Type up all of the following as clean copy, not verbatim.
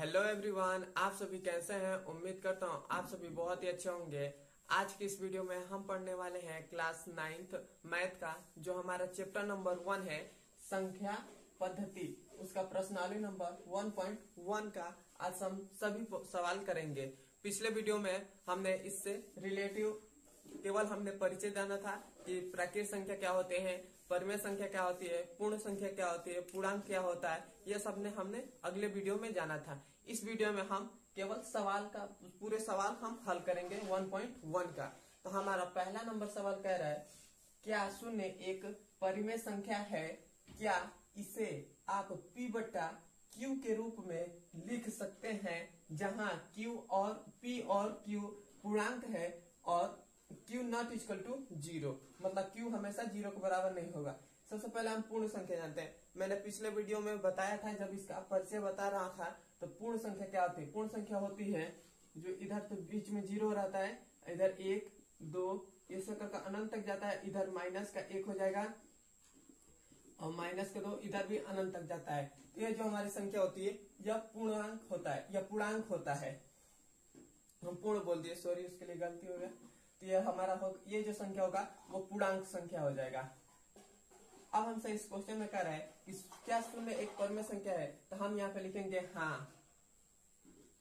Hello everyone, आप सभी कैसे हैं। उम्मीद करता हूँ आप सभी बहुत ही अच्छे होंगे। आज की इस वीडियो में हम पढ़ने वाले हैं क्लास 9th मैथ का, जो हमारा चैप्टर नंबर 1 है संख्या पद्धति। उसका प्रश्नावली नंबर 1.1 का आज हम सभी सवाल करेंगे। पिछले वीडियो में हमने इससे रिलेटिव केवल हमने परिचय जाना था कि प्राकृत संख्या क्या होते हैं, परिमेय संख्या क्या होती है, पूर्ण संख्या क्या होती है, पूर्णांक क्या होता है, यह सब हमने अगले वीडियो में जाना था। इस वीडियो में हम केवल सवाल का पूरे सवाल हम हल करेंगे 1.1 का। तो हमारा पहला नंबर सवाल कह रहा है, क्या शून्य एक परिमेय संख्या है? क्या इसे आप P बटा Q के रूप में लिख सकते हैं, जहां Q और P और Q पूर्णांक है और Q नॉट इक्वल टू 0, मतलब Q हमेशा 0 के बराबर नहीं होगा। सबसे पहले हम पूर्ण संख्या जानते हैं। मैंने पिछले वीडियो में बताया था, जब इसका परिचय बता रहा था, तो पूर्ण संख्या क्या होती है। पूर्ण संख्या होती है जो इधर तो बीच में 0 रहता है, इधर 1 2 ये सर्कल का अनंत तक जाता है, इधर माइनस का 1 हो जाएगा और माइनस का 2 इधर भी अनंत तक जाता है। तो यह जो हमारी संख्या होती है यह पूर्णांक होता है, यह पूर्णांक होता है। हम पूर्ण बोल दिए, सॉरी उसके लिए गलती हो गया। तो ये हमारा ये जो संख्या होगा वो पूर्णांक संख्या हो जाएगा। अब हमसे इस क्वेश्चन में कह रहा है कि क्या शून्य एक परिमेय संख्या है? तो हम यहाँ पे लिखेंगे हाँ।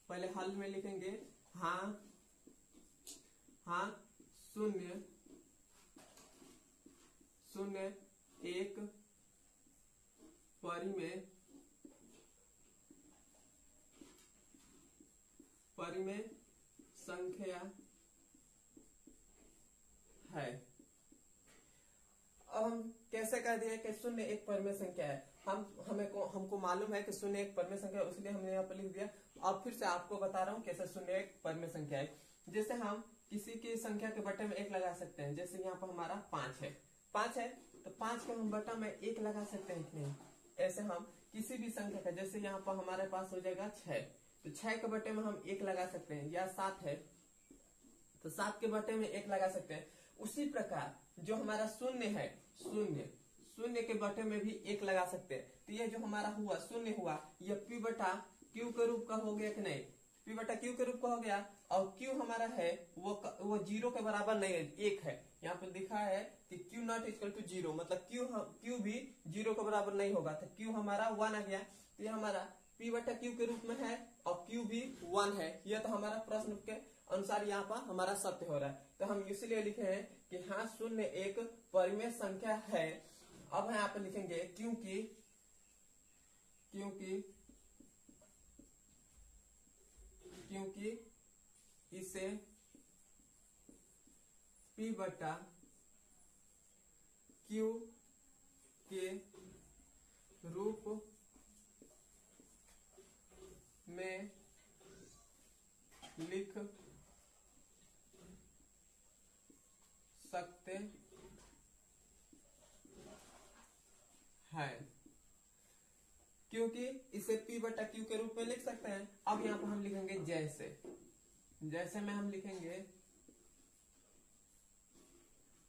पहले हल में लिखेंगे हाँ, हाँ शून्य शून्य एक परिमेय संख्या है। अब हम कैसे कह दिए कि शून्य एक परिमेय संख्या है। हमको मालूम है कि शून्य एक परिमेय संख्या है, इसलिए हमने यहाँ पर लिख दिया। अब फिर से आपको बता रहा हूँ कैसे शून्य एक परिमेय संख्या है। जैसे हम किसी की संख्या के बटे में 1 लगा सकते हैं। जैसे यहाँ पर हमारा 5 है तो 5 के हम बटा में 1 लगा सकते हैं कि नहीं। ऐसे हम किसी भी संख्या का, जैसे यहाँ पर हमारे पास हो जाएगा 6, तो 6 के बटे में हम 1 लगा सकते हैं। या 7 है तो 7 के बटे में 1 लगा सकते हैं। उसी प्रकार जो हमारा शून्य है, शून्य के बटे में भी 1 लगा सकते हैं। तो ये जो हमारा हुआ शून्य हुआ, यह P बटा Q के रूप का हो गया कि नहीं। P बटा Q के रूप का हो गया और Q हमारा है वो 0 के बराबर नहीं है, 1 है। यहाँ पे लिखा है कि Q नॉट इक्वल टू 0, मतलब Q भी 0 के बराबर नहीं होगा। तो Q हमारा 1 आ गया। तो ये हमारा P बटा Q के रूप में है और Q भी 1 है। यह तो हमारा प्रश्न के अनुसार यहाँ पर हमारा सत्य हो रहा है। तो हम इसलिए लिखे हैं कि हाँ शून्य एक परिमेय संख्या है। अब यहाँ पे लिखेंगे क्योंकि इसे P बटा Q के रूप में लिख सकते हैं। क्योंकि इसे P बटा Q के रूप में लिख सकते हैं। अब यहाँ पर हम लिखेंगे जैसे में हम लिखेंगे,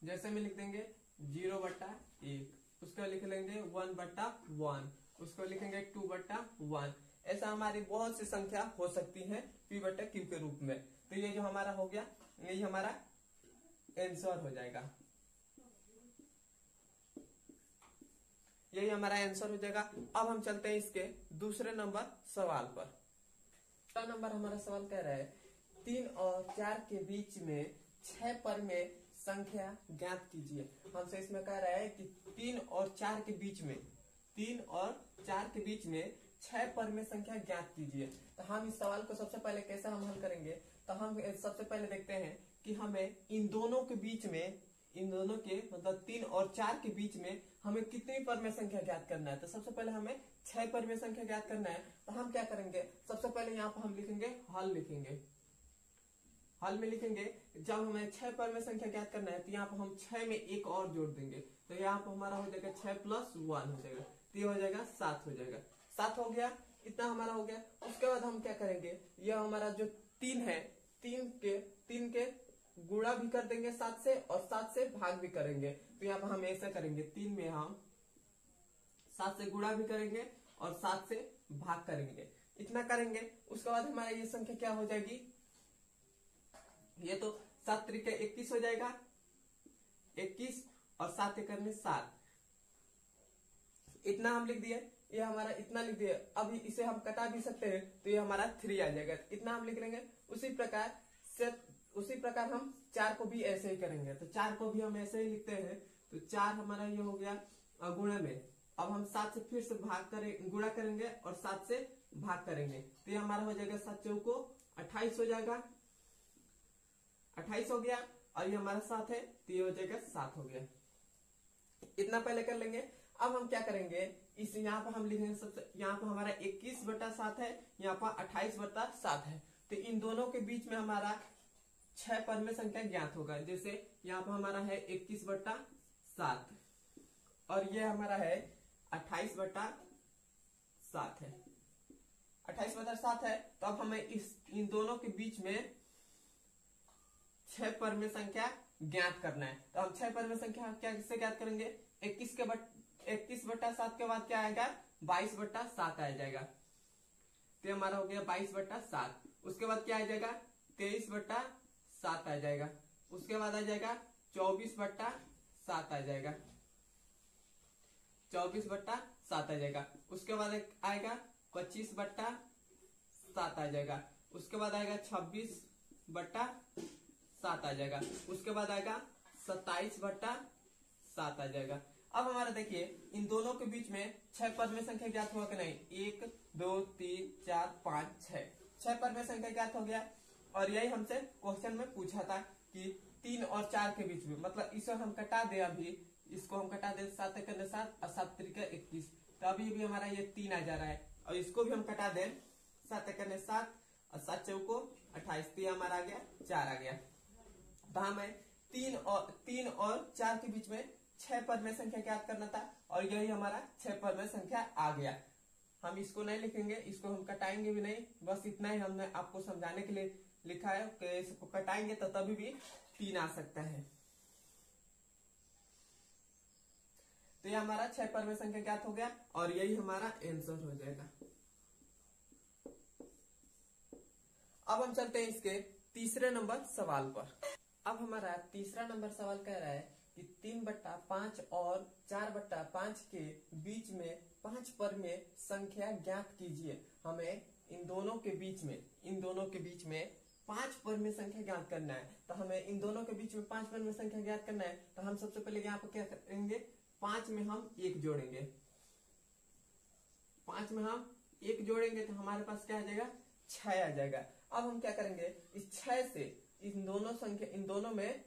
जैसे में लिख देंगे 0 बटा 1, उसको लिख लेंगे 1 बटा 1, उसको लिखेंगे 2 बटा 1। ऐसा हमारी बहुत सी संख्या हो सकती है P बटा Q के रूप में। तो ये जो हमारा हो गया, यही हमारा आंसर हो जाएगा, यही हमारा आंसर हो जाएगा। अब हम चलते हैं इसके दूसरे नंबर सवाल पर। दूसरा नंबर हमारा सवाल कह रहा है 3 और 4 के बीच में 6 परिमेय संख्या ज्ञात कीजिए। हमसे इसमें कह रहा है कि 3 और 4 के बीच में 6 परिमेय संख्या ज्ञात कीजिए। तो हम इस सवाल को सबसे पहले कैसे हम हल करेंगे। तो हम सबसे पहले देखते हैं कि हमें इन दोनों के मतलब 3 और 4 के बीच में हमें कितनी परिमेय संख्या ज्ञात करना है। तो सबसे पहले हमें 6 परिमेय संख्या ज्ञात करना है। तो हम क्या करेंगे, सबसे पहले यहाँ पर हम लिखेंगे हल में लिखेंगे जब हमें 6 परिमेय संख्या ज्ञात करना है, तो यहाँ पर हम 6 में 1 और जोड़ देंगे। तो यहाँ पर हमारा हो जाएगा 6 + 1 हो जाएगा, तो ये हो जाएगा 7 हो जाएगा। 7 हो गया, इतना हमारा हो गया। उसके बाद हम क्या करेंगे, यह हमारा जो 3 है, 3 के गुणा भी कर देंगे 7 से और 7 से भाग भी करेंगे। तो यहाँ पर हम ऐसा करेंगे, 3 में हम 7 से गुणा भी करेंगे और 7 से भाग करेंगे। इतना करेंगे। उसके बाद हमारा ये संख्या क्या हो जाएगी, ये तो 7 त्रिक 21 हो जाएगा, 21 और 7 करने 7, इतना हम लिख दिए। ये हमारा इतना लिख दिए। अभी इसे हम कटा भी सकते हैं तो ये हमारा 3 आ जाएगा, इतना हम लिख लेंगे। उसी प्रकार हम 4 को भी ऐसे ही करेंगे। तो 4 को भी हम ऐसे ही लिखते हैं। तो 4 हमारा ये हो गया गुणे में। अब हम 7 से फिर से गुणा करेंगे और 7 से भाग करेंगे। तो ये हमारा हो जाएगा 7 चौको 28 हो जाएगा, 28 हो गया। और ये हमारा 7 है तो ये हो जाएगा 7 हो गया। इतना पहले कर लेंगे। अब हम क्या करेंगे, इस यहाँ पर हम लिखेंगे सबसे, यहाँ पर हमारा 21/7 है, यहाँ पर 28/7 है। तो इन दोनों के बीच में हमारा 6 पद में संख्या ज्ञात होगा। जैसे यहाँ पर हमारा है 21/7 और ये हमारा है 28/7 है, 28/7 है। तो अब हमें इन दोनों के बीच में 6 पद में संख्या ज्ञात करना है। तो हम 6 पद में संख्या कैसे ज्ञात करेंगे, 21/7 के बाद क्या आएगा, 22/7 आ जाएगा। तो हमारा हो गया 22/7। उसके बाद क्या आ जाएगा, 23/7 आ जाएगा। उसके बाद आ जाएगा 24/7 आ जाएगा, 24/7 आ जाएगा। उसके बाद आएगा 25/7 आ जाएगा। उसके बाद आएगा 26/7 आ जाएगा। उसके बाद आएगा 27/7 आ जाएगा। अब हमारा देखिए इन दोनों के बीच में 6 पद में संख्या ज्ञात हुआ कि नहीं, 1 2 3 4 5 6 पद में संख्या ज्ञात हो गया। और यही हमसे क्वेश्चन में पूछा था कि 3 और 4 के बीच में, मतलब इसे हम कटा दे, अभी इसको हम कटा दे, 7 करने 7 और 7 त्रिक 21। तो अभी भी हमारा ये 3 आ जा रहा है। और इसको भी हम कटा दें, 7 करने 7 और 7 चौको 28, तो हमारा आ गया 4 आ गया। तो हमें 3 और 4 के बीच में 6 पद में संख्या ज्ञात करना था और यही हमारा 6 पद में संख्या आ गया। हम इसको नहीं लिखेंगे, इसको हम कटाएंगे भी नहीं, बस इतना ही हमने आपको समझाने के लिए लिखा है कि इसको कटाएंगे तो तभी भी 3 आ सकता है। तो ये हमारा 6 पद में संख्या ज्ञात हो गया और यही हमारा आंसर हो जाएगा। अब हम चलते हैं इसके तीसरे नंबर सवाल पर। अब हमारा तीसरा नंबर सवाल कह रहा है कि 3/5 और 4/5 के बीच में 5 पद में संख्या ज्ञात कीजिए। हमें इन दोनों के बीच में 5 पद में संख्या ज्ञात करना है। तो हमें इन दोनों के बीच में 5 पद में संख्या ज्ञात करना है। तो हम सबसे पहले यहाँ पर क्या करेंगे, 5 में हम 1 जोड़ेंगे। 5 में हम 1 जोड़ेंगे तो हमारे पास क्या आ जाएगा, 6 आ जाएगा। अब हम क्या करेंगे, इस 6 से इन दोनों में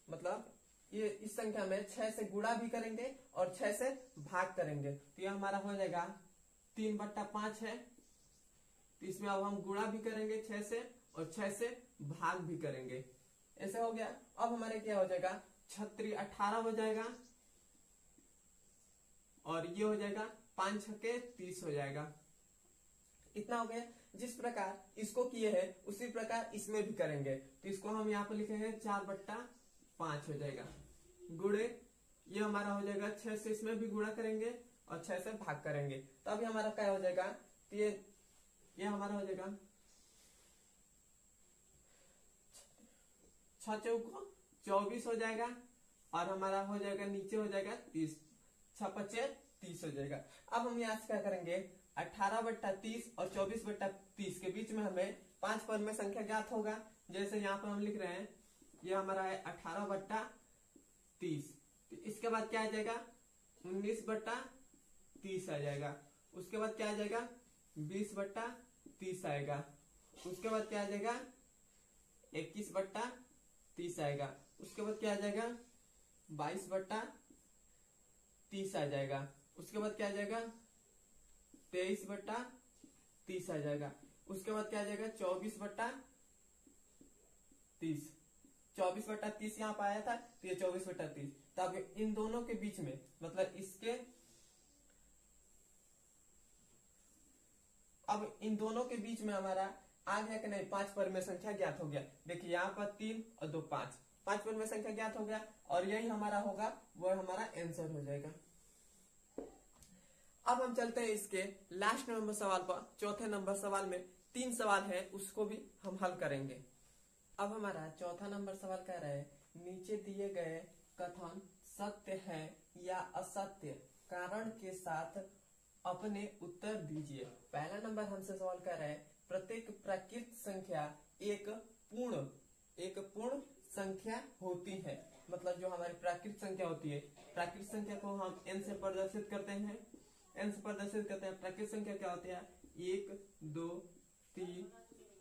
मतलब ये इस संख्या में 6 से गुणा भी करेंगे और 6 से भाग करेंगे। तो ये हमारा हो जाएगा 3/5 है। तो इसमें अब हम गुणा भी करेंगे 6 से और 6 से भाग भी करेंगे। ऐसे हो गया। अब हमारे क्या हो जाएगा, 6 18 हो जाएगा और ये हो जाएगा 5 6 30 हो जाएगा। इतना हो गया। जिस प्रकार इसको किए हैं उसी प्रकार इसमें भी करेंगे। तो इसको हम यहाँ पर लिखेंगे 4/5 हो जाएगा, गुणे ये हमारा हो जाएगा 6 से इसमें भी गुणा करेंगे और 6 से भाग करेंगे। तो अभी हमारा क्या हो जाएगा, तो ये हमारा हो जाएगा 6 चौको 24 हो जाएगा और हमारा हो जाएगा नीचे हो जाएगा 30, 6 5 30 हो जाएगा। अब हम यहाँ से क्या करेंगे, 18/30 और 24/30 के बीच में हमें 5 पद में संख्या ज्ञात होगा। जैसे यहाँ पर हम लिख रहे हैं, ये हमारा है 18/30। तो इसके बाद क्या आ जाएगा, 19/30 आ जाएगा। उसके बाद क्या आ जाएगा, 20/30 आएगा। उसके बाद क्या आ जाएगा, 21/30 आएगा। उसके बाद क्या आ जाएगा, 22/30 आ जाएगा। उसके बाद क्या आ जाएगा, 23/30 आ जाएगा। उसके बाद क्या आ जाएगा, 24/30। 24/30 यहाँ पे आया था तो ये 24/30। तब इन दोनों के बीच में मतलब अब इन दोनों के बीच में हमारा आ गया कि नहीं, 5 पद में संख्या ज्ञात हो गया। देखिए यहाँ पर 3 और 2 5 पद में संख्या ज्ञात हो गया और यही हमारा होगा, वो हमारा आंसर हो जाएगा। अब हम चलते हैं इसके लास्ट नंबर सवाल पर। चौथे नंबर सवाल में 3 सवाल है, उसको भी हम हल करेंगे। अब हमारा चौथा नंबर सवाल कह रहा है नीचे दिए गए कथन सत्य है या असत्य कारण के साथ अपने उत्तर दीजिए। पहला नंबर हमसे सवाल कर रहा है प्रत्येक प्राकृत संख्या एक पूर्ण संख्या होती है। मतलब जो हमारी प्राकृत संख्या होती है, प्राकृत संख्या को हम n से प्रदर्शित करते हैं। प्राकृत संख्या क्या होती है? 1 2 3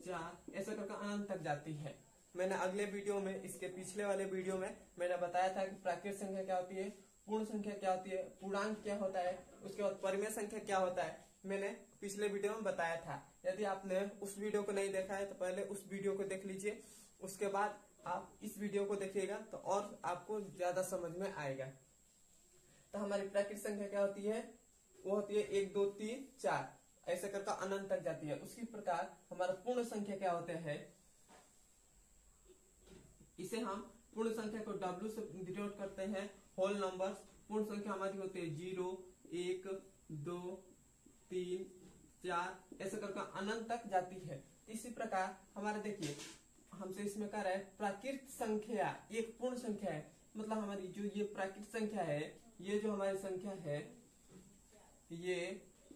4 ऐसा करके अनंत तक जाती है। मैंने अगले वीडियो में, इसके पिछले वाले वीडियो में मैंने बताया था कि प्राकृत संख्या क्या होती है, पूर्ण संख्या क्या होती है, पूर्णांक क्या होता है, उसके बाद परिमेय संख्या क्या होता है, मैंने पिछले वीडियो में बताया था। यदि आपने उस वीडियो को नहीं देखा है तो पहले उस वीडियो को देख लीजिए, उसके बाद आप इस वीडियो को देखिएगा तो और आपको ज्यादा समझ में आएगा। तो हमारी प्राकृत संख्या क्या होती है? वो होती है 1 2 3 4 ऐसे करके अनंत तक जाती है। उसी प्रकार हमारा पूर्ण संख्या क्या होते हैं, इसे हम पूर्ण संख्या को W से डिनोट करते हैं, होल नंबर्स। पूर्ण संख्या हमारी होती है 0 1 2 3 4 ऐसे करके अनंत तक जाती है। इसी प्रकार हमारा देखिए हमसे इसमें कह रहा है प्राकृत संख्या एक पूर्ण संख्या है। मतलब हमारी जो ये प्राकृत संख्या है, ये जो हमारी संख्या है, ये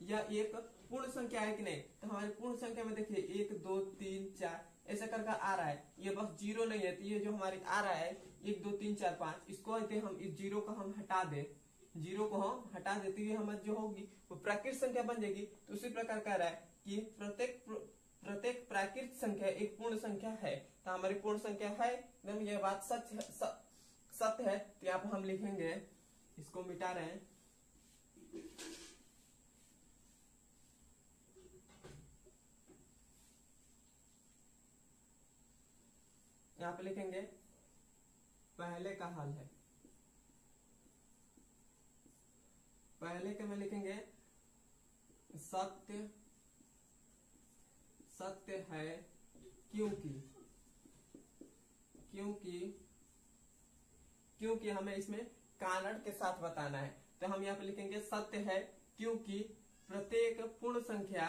या एक पूर्ण संख्या है कि नहीं? तो हमारी पूर्ण संख्या में देखिए 1 2 3 4 ऐसा करके आ रहा है। ये बस 0 नहीं है, तो ये जो हमारी आ रहा है 1 2 3 4 5, इसको यदि हम इस 0 को हम हटा दे, 0 को हम हटा देते हुए हमारी जो होगी वो प्राकृत संख्या बन जाएगी। तो उसी प्रकार कह रहा है कि प्रत्येक प्राकृत संख्या एक पूर्ण संख्या है। तो हमारी पूर्ण संख्या है, एकदम ये बात सत्य है। तो यहाँ पर हम लिखेंगे, इसको मिटा रहे हैं, यहाँ पे लिखेंगे पहले का हल है। पहले के में लिखेंगे सत्य है क्योंकि हमें इसमें कारण के साथ बताना है। तो हम यहाँ पे लिखेंगे सत्य है क्योंकि प्रत्येक पूर्ण संख्या,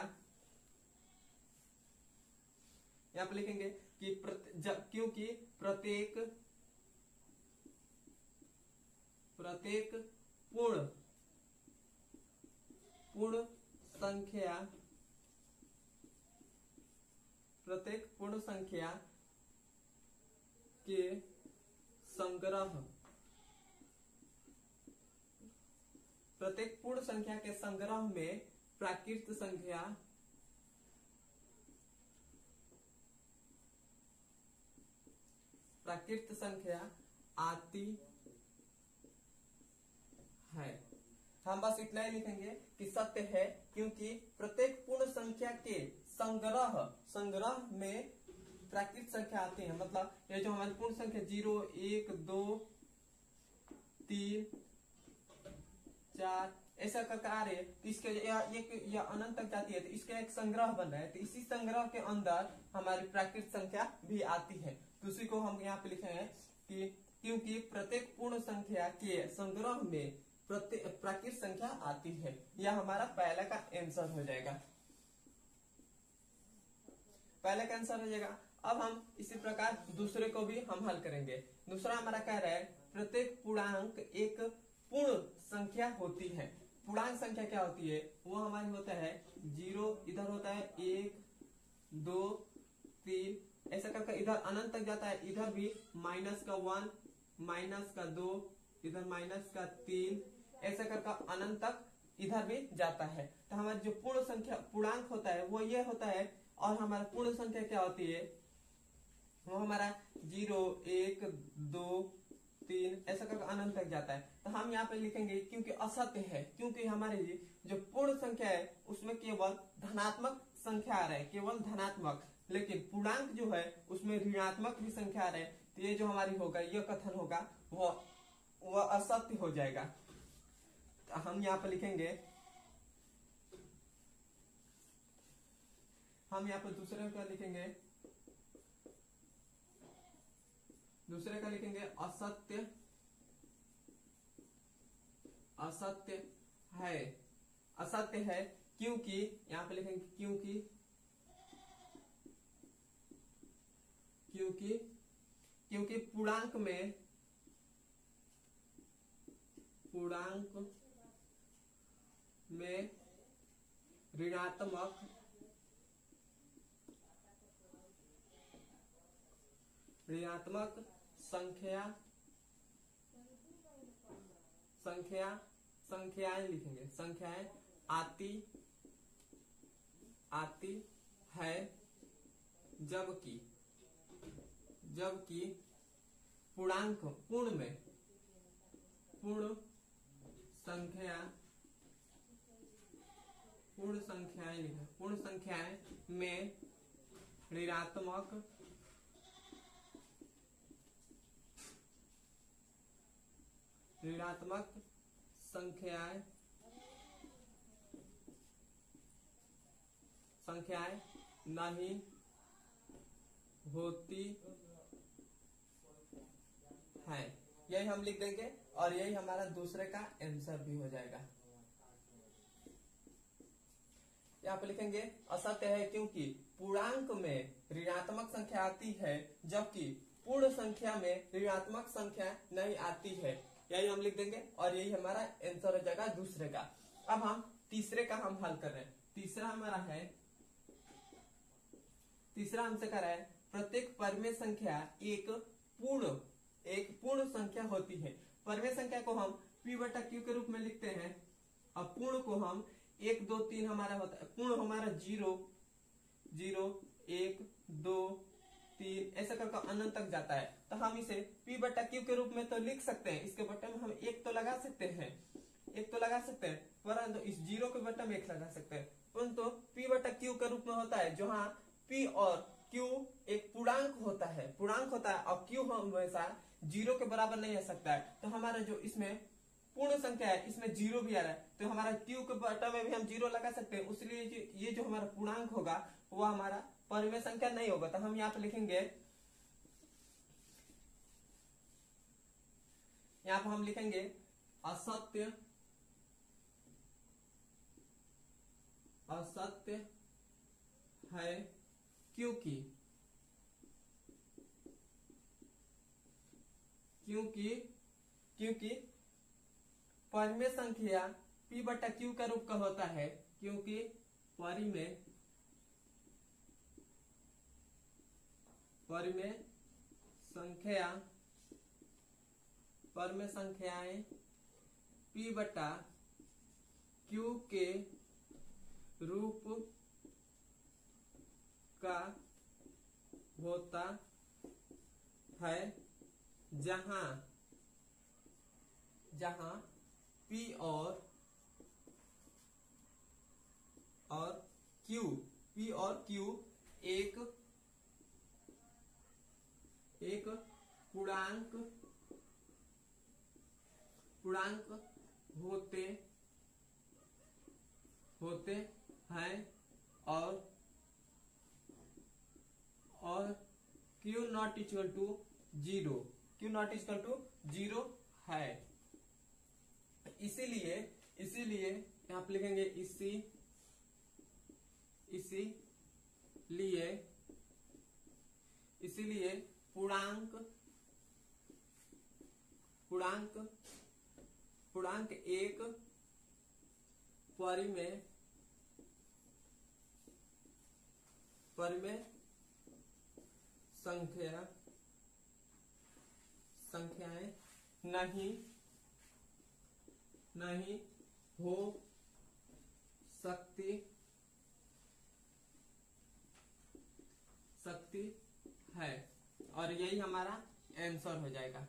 यहाँ पे लिखेंगे कि क्योंकि प्रत्येक पूर्ण संख्या के संग्रह, प्रत्येक पूर्ण संख्या के संग्रह में प्राकृत संख्या आती है। हम बस इतना ही लिखेंगे कि सत्य है क्योंकि प्रत्येक पूर्ण संख्या के संग्रह में प्राकृत संख्या आती है। मतलब ये जो हमारी पूर्ण संख्या 0 1 2 3 4 ऐसा करके आ रही है, तो इसके या अनंत तक जाती है, तो इसका एक संग्रह बन रहा है। तो इसी संग्रह के अंदर हमारी प्राकृत संख्या भी आती है। तो उसी को हम यहाँ पे लिखे हैं कि क्योंकि प्रत्येक पूर्ण संख्या के संग्रह में प्राकृत संख्या आती है। यह हमारा पहला का आंसर हो जाएगा, पहले का आंसर हो जाएगा। अब हम इसी प्रकार दूसरे को भी हम हल करेंगे। दूसरा हमारा कह रहा है प्रत्येक पूर्णांक एक पूर्ण संख्या होती है। पूर्णांक संख्या क्या होती है? वो हमारी होता है 0, इधर होता है 1 2 3 ऐसा करके इधर अनंत तक जाता है। इधर भी -1 -2 इधर -3 ऐसा करके अनंत तक इधर भी जाता है। तो हमारी जो पूर्ण संख्या पूर्णांक होता है वो ये होता है। और हमारा पूर्ण संख्या क्या होती है? वो हमारा 0 1 2 3 ऐसा करके अनंत तक जाता है। तो हम यहाँ पे लिखेंगे क्योंकि असत्य है, क्योंकि हमारी जो पूर्ण संख्या है उसमें केवल धनात्मक संख्या आ रहा है, केवल धनात्मक, लेकिन पूर्णांक जो है उसमें ऋणात्मक भी संख्या आ रहा है। तो ये जो हमारी होगा, ये कथन होगा वह असत्य हो जाएगा। तो हम यहाँ पे लिखेंगे, हम यहाँ पे दूसरे का लिखेंगे, दूसरे का लिखेंगे असत्य है असत्य है क्योंकि, यहां पे लिखेंगे क्योंकि पूर्णांक में ऋणात्मक संख्याएं लिखेंगे, संख्याएं आती है, जबकि पूर्ण संख्याएं में ऋणात्मक संख्याएं नहीं होती है। यही हम लिख देंगे और यही हमारा दूसरे का आंसर भी हो जाएगा। यहाँ पे लिखेंगे असत्य है क्योंकि पूर्णांक में ऋणात्मक संख्या आती है, जबकि पूर्ण संख्या में ऋणात्मक संख्या नहीं आती है। यही हम लिख देंगे और यही हमारा आंसर हो जाएगा दूसरे का। अब हम तीसरे का हम हल कर रहे हैं। तीसरा हमसे कह रहा है प्रत्येक परिमेय संख्या एक पूर्ण संख्या होती है। परिमेय संख्या को हम p बटा q के रूप में लिखते हैं और पूर्ण को हम 1 2 3 हमारा होता है। पूर्ण हमारा 0 0 1 2 3 ऐसा करके अनंत तक जाता है। तो हम इसे p बटा q के रूप में तो लिख सकते हैं। इसके बटे में हम 1 तो लगा सकते हैं, परंतु इस 0 के बटे में 1 लगा सकते हैं, परंतु p बटा q के रूप में होता है, जहाँ p और q एक पूर्णांक होता है और q हमेशा 0 के बराबर नहीं आ सकता है। तो हमारा जो इसमें पूर्ण संख्या है इसमें 0 भी आ रहा है, तो हमारा q के बटा में भी हम 0 लगा सकते हैं। इसलिए ये जो हमारा पूर्णांक होगा वो हमारा परिमेय संख्या नहीं होगा। तो हम यहाँ पे लिखेंगे, यहाँ पे हम लिखेंगे असत्य है क्योंकि परिमेय संख्या p बटा q का रूप का होता है, क्योंकि परिमेय संख्याएं p बटा q के रूप का होता है, जहां p और q एक पूर्णांक होते हैं और q नॉट इक्वल टू 0 है। इसीलिए यहाँ पे लिखेंगे इसीलिए पूर्णांक एक परिमेय संख्याएं नहीं हो सकती है, और यही हमारा आंसर हो जाएगा।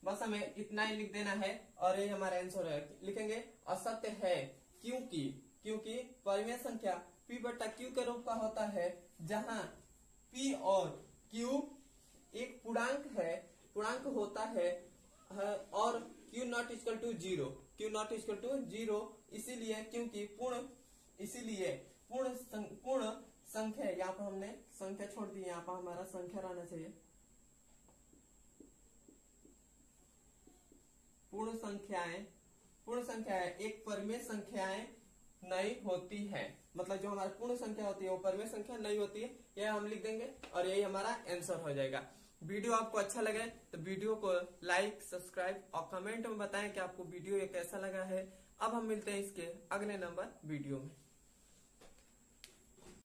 बस हमें इतना ही लिख देना है और यही हमारा आंसर है। लिखेंगे असत्य है क्योंकि परिमेय संख्या p बटा q के रूप का होता है, जहां p और q एक पूर्णांक होता है और q नॉट इक्वल टू 0, इसीलिए क्योंकि पूर्ण संख्या, यहाँ पर हमने संख्या छोड़ दी, यहाँ पर हमारा संख्या रहना चाहिए। पूर्ण संख्याएं एक परिमेय संख्याएं नहीं होती है, मतलब जो हमारी पूर्ण संख्या होती है वो परिमेय संख्या नहीं होती है, यह हम लिख देंगे और यही हमारा आंसर हो जाएगा। वीडियो आपको अच्छा लगे तो वीडियो को लाइक, सब्सक्राइब और कमेंट में बताएं कि आपको वीडियो ये कैसा लगा है। अब हम मिलते हैं इसके अगले नंबर वीडियो में।